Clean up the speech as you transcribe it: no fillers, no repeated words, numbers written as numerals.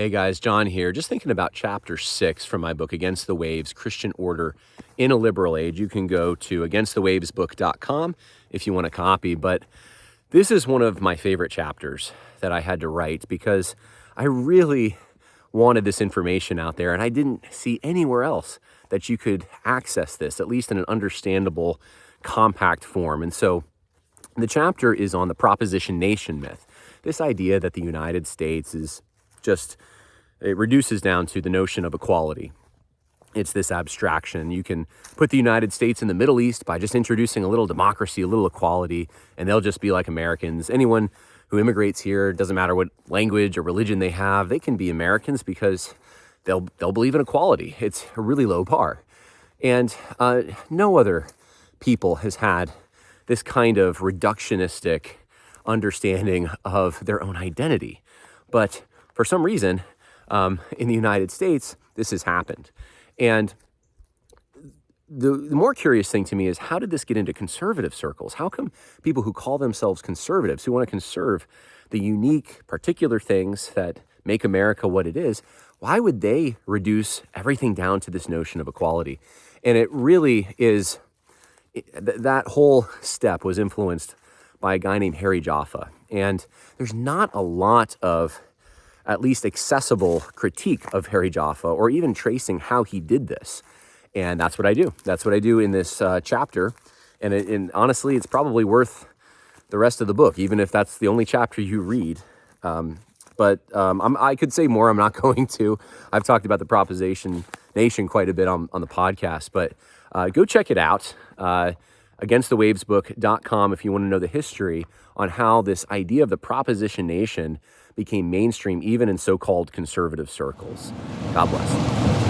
Hey guys, John here. Just thinking about chapter 6 from my book, Against the Waves, Christian Order in a Liberal Age. You can go to againstthewavesbook.com if you want a copy, but this is one of my favorite chapters that I had to write because I really wanted this information out there and I didn't see anywhere else that you could access this, at least in an understandable, compact form. And so the chapter is on the proposition nation myth, this idea that the United States is it reduces down to the notion of equality. It's this abstraction. You can put the United States in the Middle East by just introducing a little democracy, a little equality, and they'll just be like Americans. Anyone who immigrates here, doesn't matter what language or religion they have, they can be Americans because they'll believe in equality. It's a really low bar. And no other people has had this kind of reductionistic understanding of their own identity. But for some reason, in the United States, this has happened. And the more curious thing to me is, how did this get into conservative circles? How come people who call themselves conservatives, who want to conserve the unique, particular things that make America what it is, why would they reduce everything down to this notion of equality? And it really is, that whole step was influenced by a guy named Harry Jaffa. And there's not a lot of at least accessible critique of Harry Jaffa, or even tracing how he did this. And that's what I do. That's what I do in this chapter. And honestly, it's probably worth the rest of the book, even if that's the only chapter you read. I could say more. I'm not going to. I've talked about the Proposition Nation quite a bit on the podcast, but go check it out. Againstthewavesbook.com if you want to know the history on how this idea of the Proposition Nation became mainstream even in so-called conservative circles. God bless.